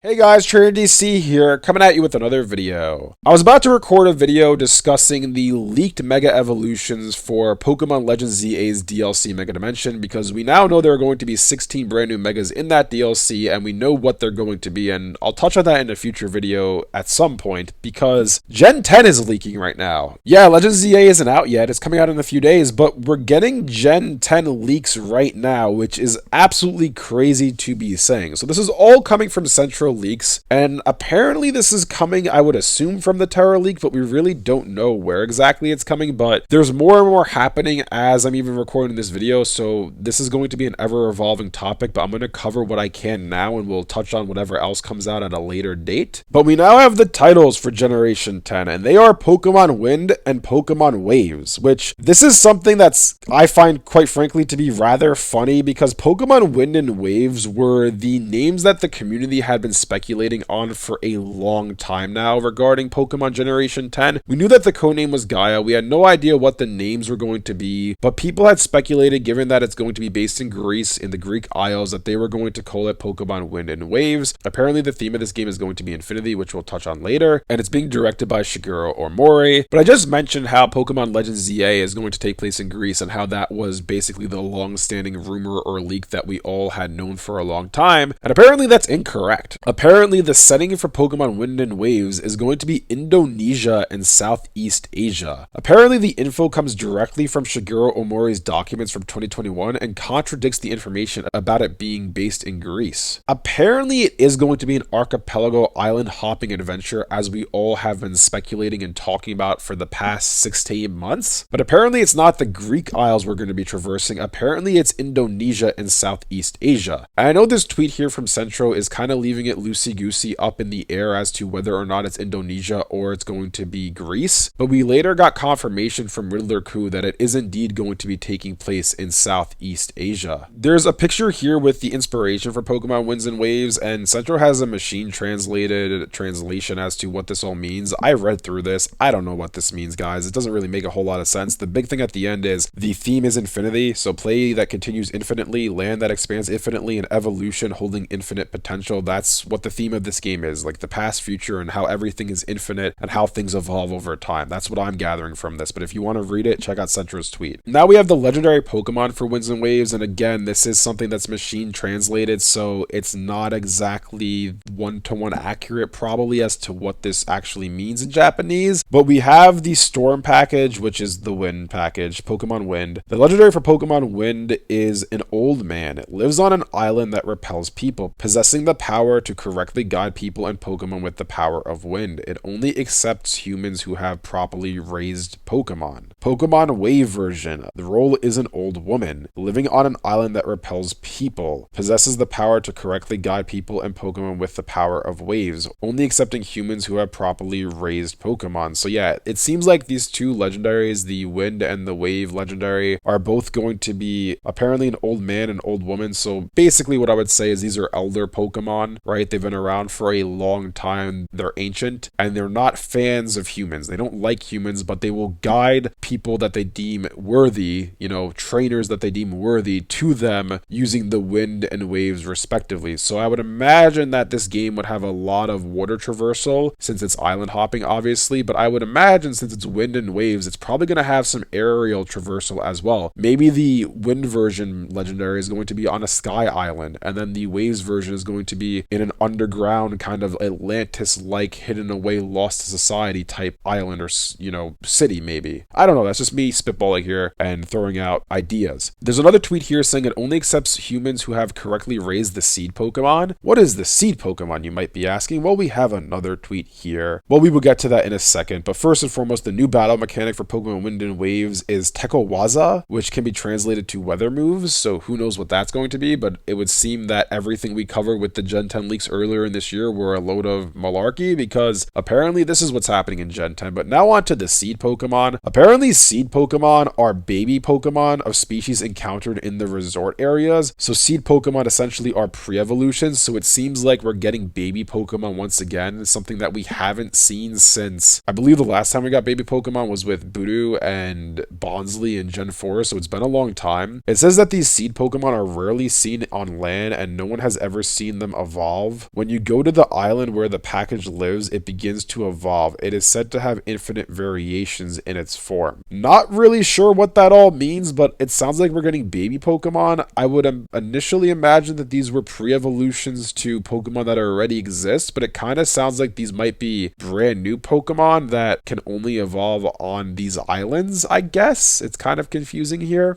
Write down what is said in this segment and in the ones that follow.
Hey guys, TrainerDC here, coming at you with another video. I was about to record a video discussing the leaked Mega Evolutions for Pokemon Legends ZA's DLC Mega Dimension, because we now know there are going to be 16 brand new Megas in that DLC, and we know what they're going to be, and I'll touch on that in a future video at some point, because Gen 10 is leaking right now. Yeah, Legends ZA isn't out yet, it's coming out in a few days, but we're getting Gen 10 leaks right now, which is absolutely crazy to be saying. So this is all coming from Central leaks, and apparently this is coming, I would assume, from the Terra leak, but we really don't know where exactly it's coming. But there's more and more happening as I'm even recording this video, so this is going to be an ever-evolving topic, but I'm going to cover what I can now, and we'll touch on whatever else comes out at a later date. But we now have the titles for Generation 10, and they are Pokemon Wind and Pokemon Waves, which this is something that's, I find, quite frankly, to be rather funny, because Pokemon Wind and Waves were the names that the community had been speculating on for a long time now regarding Pokemon Generation 10. We knew that the codename was Gaia. We had no idea what the names were going to be, but people had speculated, given that it's going to be based in Greece, in the Greek Isles, that they were going to call it Pokemon Wind and Waves. Apparently the theme of this game is going to be Infinity, which we'll touch on later, and it's being directed by Shigeru Omori. But I just mentioned how Pokemon Legends ZA is going to take place in Greece, and how that was basically the long-standing rumor or leak that we all had known for a long time, and apparently that's incorrect. Apparently, the setting for Pokemon Wind and Waves is going to be Indonesia and Southeast Asia. Apparently, the info comes directly from Shigeru Omori's documents from 2021 and contradicts the information about it being based in Greece. Apparently, it is going to be an archipelago island hopping adventure, as we all have been speculating and talking about for the past 6 to 8 months. But apparently, it's not the Greek Isles we're going to be traversing. Apparently, it's Indonesia and Southeast Asia. And I know this tweet here from Centro is kind of leaving it loosey-goosey up in the air as to whether or not it's Indonesia or it's going to be Greece, but we later got confirmation from Riddler Coup that it is indeed going to be taking place in Southeast Asia. There's a picture here with the inspiration for Pokemon Winds and Waves, and Centro has a machine translated translation as to what this all means. I read through this. I don't know what this means, guys. It doesn't really make a whole lot of sense. The big thing at the end is the theme is infinity, so play that continues infinitely, land that expands infinitely, and evolution holding infinite potential. That's what the theme of this game is, like the past, future, and how everything is infinite and how things evolve over time. That's what I'm gathering from this, but if you want to read it, check out Centro's tweet. Now we have the legendary Pokemon for Winds and Waves, and again, this is something that's machine translated, so it's not exactly one-to-one accurate probably as to what this actually means in Japanese, but we have the Storm package, which is the Wind package, Pokemon Wind. The legendary for Pokemon Wind is an old man. It lives on an island that repels people, possessing the power to correctly guide people and Pokemon with the power of wind. It only accepts humans who have properly raised Pokemon. Pokemon Wave version. The role is an old woman, living on an island that repels people, possesses the power to correctly guide people and Pokemon with the power of waves, only accepting humans who have properly raised Pokemon. So yeah, it seems like these two legendaries, the Wind and the Wave legendary, are both going to be apparently an old man and old woman. So basically what I would say is these are elder Pokemon, right? They've been around for a long time, they're ancient, and they're not fans of humans. They don't like humans, but they will guide people that they deem worthy, trainers that they deem worthy to them, using the Wind and Waves respectively. So I would imagine that this game would have a lot of water traversal, since it's island hopping obviously, but I would imagine since it's Wind and Waves, it's probably going to have some aerial traversal as well. Maybe the Wind version legendary is going to be on a sky island, and then the Waves version is going to be in an underground kind of Atlantis-like hidden away lost to society type island or city maybe. I don't know, that's just me spitballing here and throwing out ideas. There's another tweet here saying it only accepts humans who have correctly raised the seed Pokemon. What is the seed Pokemon, you might be asking? Well, we have another tweet here. Well, we will get to that in a second, but first and foremost, the new battle mechanic for Pokemon Wind and Waves is Tekowaza, which can be translated to weather moves, so who knows what that's going to be, but it would seem that everything we covered with the Gen 10 leaks earlier in this year were a load of malarkey, because apparently this is what's happening in Gen 10. But now on to the seed Pokemon. Apparently seed Pokemon are baby Pokemon of species encountered in the resort areas, so seed Pokemon essentially are pre-evolutions, so it seems like we're getting baby Pokemon once again, something that we haven't seen since, I believe the last time we got baby Pokemon was with Budu and Bonsly in Gen 4, so it's been a long time. It says that these seed Pokemon are rarely seen on land and no one has ever seen them evolve evolve. When you go to the island where the package lives, it begins to evolve. It is said to have infinite variations in its form. Not really sure what that all means, but it sounds like we're getting baby Pokemon. I would initially imagine that these were pre-evolutions to Pokemon that already exist, but it kind of sounds like these might be brand new Pokemon that can only evolve on these islands, I guess. It's kind of confusing here.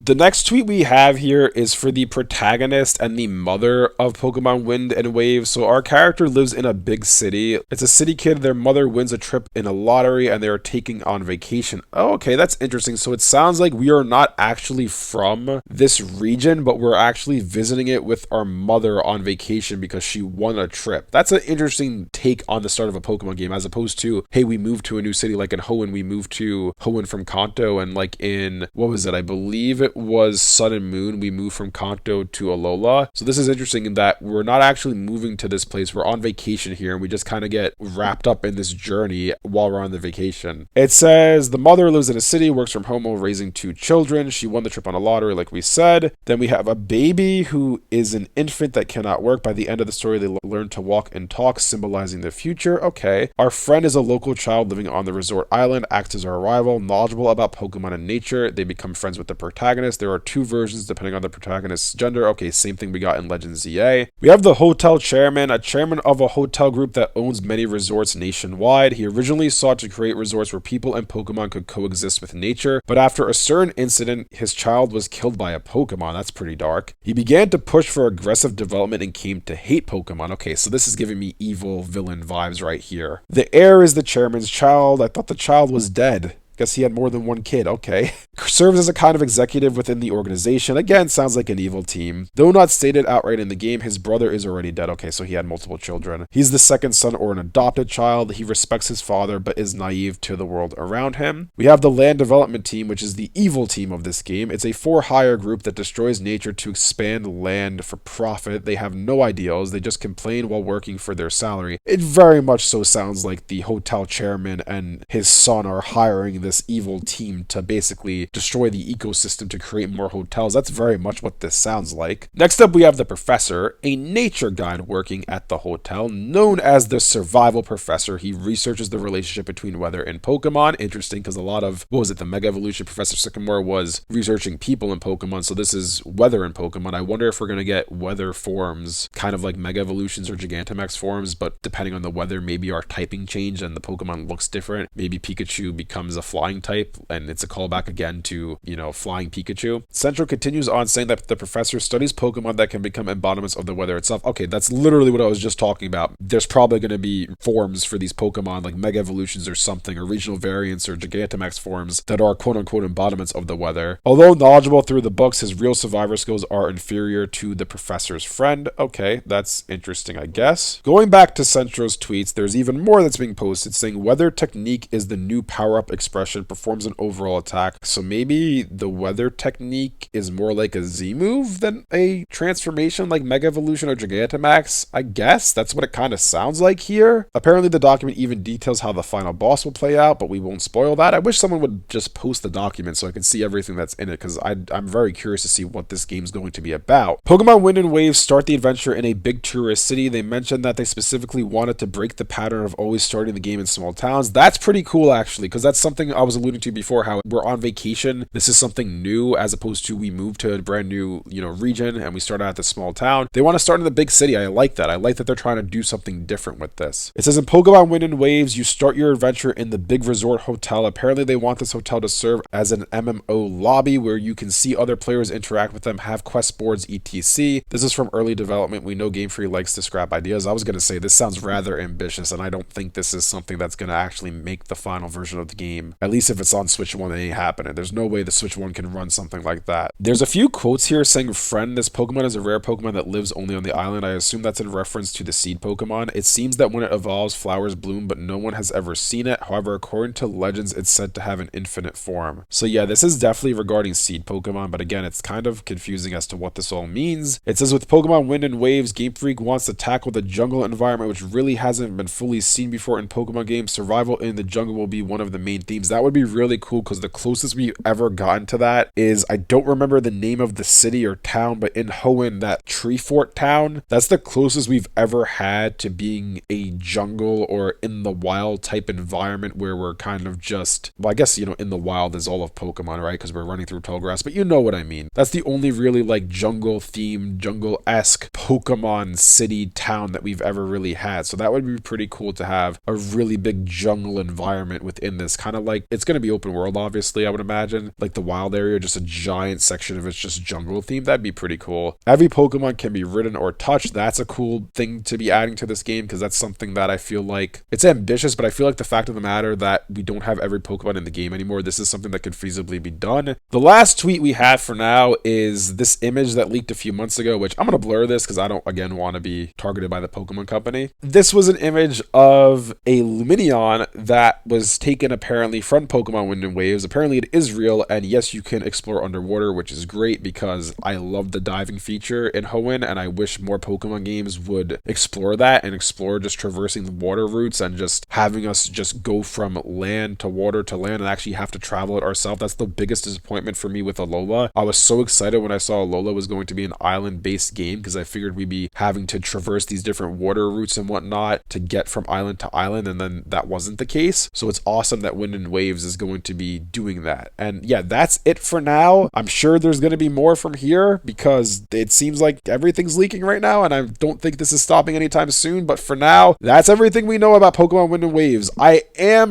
The next tweet we have here is for the protagonist and the mother of Pokemon Wind and Waves. So our character lives in a big city. It's a city kid. Their mother wins a trip in a lottery and they are taking on vacation. Oh, okay, that's interesting. So it sounds like we are not actually from this region, but we're actually visiting it with our mother on vacation because she won a trip. That's an interesting take on the start of a Pokemon game, as opposed to, hey, we moved to a new city, like in Hoenn, we moved to Hoenn from Kanto, and like in, what was it? I believe it was Sun and Moon, we moved from Kanto to Alola. So this is interesting in that we're not actually moving to this place. We're on vacation here, and we just kind of get wrapped up in this journey while we're on the vacation. It says the mother lives in a city, works from home while raising 2 children. She won the trip on a lottery, like we said. Then we have a baby who is an infant that cannot work. By the end of the story, they learn to walk and talk, symbolizing the future. Okay. Our friend is a local child living on the resort island, acts as our rival, knowledgeable about Pokemon and nature. They become friends with the protagonist. There are 2 versions depending on the protagonist's gender. Okay, same thing we got in Legend ZA. We have the hotel chairman, a chairman of a hotel group that owns many resorts nationwide. He originally sought to create resorts where people and Pokemon could coexist with nature, but after a certain incident, his child was killed by a Pokemon. That's pretty dark. He began to push for aggressive development and came to hate Pokemon. Okay, so this is giving me evil villain vibes right here. The heir is the chairman's child. I thought the child was dead. Guess he had more than 1 kid. Okay. Serves as a kind of executive within the organization. Again, sounds like an evil team. Though not stated outright in the game, his brother is already dead. Okay, so he had multiple children. He's the second son or an adopted child. He respects his father, but is naive to the world around him. We have the land development team, which is the evil team of this game. It's a for-hire group that destroys nature to expand land for profit. They have no ideals. They just complain while working for their salary. It very much so sounds like the hotel chairman and his son are hiring this evil team to basically destroy the ecosystem to create more hotels. That's very much what this sounds like. Next up, we have the professor, a nature guide working at the hotel, known as the survival professor. He researches the relationship between weather and Pokemon. Interesting, because a lot of, what was it, the Mega Evolution Professor Sycamore was researching people in Pokemon, so this is weather in Pokemon. I wonder if we're going to get weather forms, kind of like Mega Evolutions or Gigantamax forms, but depending on the weather, maybe our typing change and the Pokemon looks different. Maybe Pikachu becomes a flying type, and it's a callback again to, flying Pikachu. Central continues on saying that the professor studies Pokemon that can become embodiments of the weather itself. Okay, that's literally what I was just talking about. There's probably going to be forms for these Pokemon, like Mega Evolutions or something, or regional variants or Gigantamax forms that are quote-unquote embodiments of the weather. Although knowledgeable through the books, his real survivor skills are inferior to the professor's friend. Okay, that's interesting, I guess. Going back to Central's tweets, there's even more that's being posted saying weather technique is the new power-up expression, performs an overall attack. So maybe the weather technique is more like a Z move than a transformation like Mega Evolution or Gigantamax. I guess that's what it kind of sounds like here. Apparently the document even details how the final boss will play out, but we won't spoil that. I wish someone would just post the document so I can see everything that's in it, because I'm very curious to see what this game's going to be about. Pokemon Wind and Waves start the adventure in a big tourist city. They mentioned that they specifically wanted to break the pattern of always starting the game in small towns. That's pretty cool, actually, because that's something I was alluding to before, how we're on vacation. This is something new, as opposed to we moved to a brand new, region and we started at the small town. They want to start in the big city. I like that. I like that they're trying to do something different with this. It says in Pokemon Wind and Waves, you start your adventure in the big resort hotel. Apparently they want this hotel to serve as an MMO lobby where you can see other players, interact with them, have quest boards, etc. This is from early development. We know Game Freak likes to scrap ideas. I was going to say this sounds rather ambitious, and I don't think this is something that's going to actually make the final version of the game. At least if it's on Switch 1, it ain't happening. There's no way the Switch 1 can run something like that. There's a few quotes here saying, friend, this Pokemon is a rare Pokemon that lives only on the island. I assume that's in reference to the seed Pokemon. It seems that when it evolves, flowers bloom, but no one has ever seen it. However, according to legends, it's said to have an infinite form. So yeah, this is definitely regarding seed Pokemon, but again, it's kind of confusing as to what this all means. It says with Pokemon Wind and Waves, Game Freak wants to tackle the jungle environment, which really hasn't been fully seen before in Pokemon games. Survival in the jungle will be one of the main themes. that would be really cool, because the closest we've ever gotten to that is, I don't remember the name of the city or town, but in Hoenn, that tree fort town, that's the closest we've ever had to being a jungle or in the wild type environment where we're kind of just, well, I guess, in the wild is all of Pokemon, right? Because we're running through tall grass, but you know what I mean. That's the only really like jungle themed, jungle-esque Pokemon city town that we've ever really had. So that would be pretty cool to have a really big jungle environment within this. Kind of like, it's going to be open world, obviously, I would imagine. Like the wild area, just a giant section of it's just jungle themed. That'd be pretty cool. Every Pokemon can be ridden or touched. That's a cool thing to be adding to this game, because that's something that I feel like, it's ambitious, but I feel like the fact of the matter that we don't have every Pokemon in the game anymore, this is something that could feasibly be done. The last tweet we have for now is this image that leaked a few months ago, which I'm going to blur this because I don't, again, want to be targeted by the Pokemon Company. This was an image of a Lumineon that was taken apparently from Pokemon Wind and Waves. Apparently it is real, and yes, you can explore underwater, which is great because I love the diving feature in Hoenn, and I wish more Pokemon games would explore that and explore just traversing the water routes and just having us just go from land to water to land and actually have to travel it ourselves. That's the biggest disappointment for me with Alola. I was so excited when I saw Alola was going to be an island-based game, because I figured we'd be having to traverse these different water routes and whatnot to get from island to island, and then that wasn't the case. So it's awesome that Wind and Waves is going to be doing that. And yeah, that's it for now. I'm sure there's going to be more from here, because it seems like everything's leaking right now, and I don't think this is stopping anytime soon. But for now, that's everything we know about Pokemon Wind and Waves.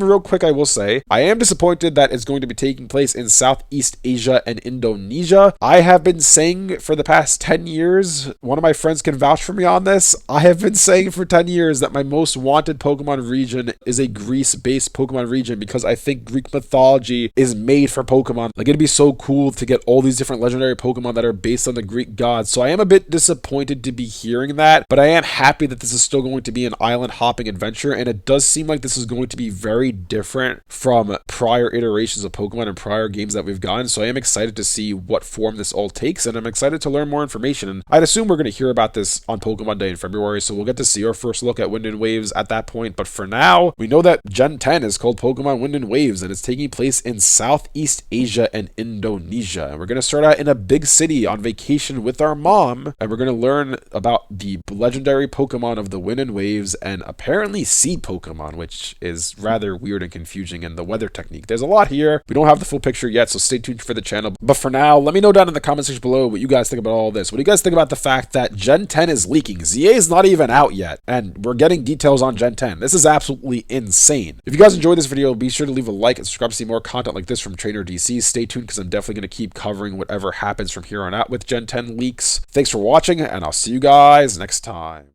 Real quick, I will say, I am disappointed that it's going to be taking place in Southeast Asia and Indonesia. I have been saying for the past 10 years, one of my friends can vouch for me on this, I have been saying for 10 years that my most wanted Pokemon region is a Greece-based Pokemon region, because I think Greek mythology is made for Pokemon. Like, it'd be so cool to get all these different legendary Pokemon that are based on the Greek gods. So I am a bit disappointed to be hearing that, but I am happy that this is still going to be an island hopping adventure, and it does seem like this is going to be very different from prior iterations of Pokemon and prior games that we've gotten. So I am excited to see what form this all takes, and I'm excited to learn more information. And I'd assume we're going to hear about this on Pokemon Day in February, so we'll get to see our first look at Wind and Waves at that point. But for now, we know that Gen 10 is called Pokemon Wind and Waves, and it's taking place in Southeast Asia and Indonesia. And we're going to start out in a big city on vacation with our mom, and we're going to learn about the legendary Pokemon of the Wind and Waves, and apparently Seed Pokemon, which is rather weird and confusing, and the weather technique. There's a lot here. We don't have the full picture yet, so stay tuned for the channel. But for now, let me know down in the comment section below what you guys think about all this. What do you guys think about the fact that Gen 10 is leaking? ZA is not even out yet, and we're getting details on Gen 10. This is absolutely insane. If you guys enjoyed this video, be sure to leave a like and subscribe to see more content like this from Trainer DC. Stay tuned, because I'm definitely going to keep covering whatever happens from here on out with Gen 10 leaks. Thanks for watching, and I'll see you guys next time.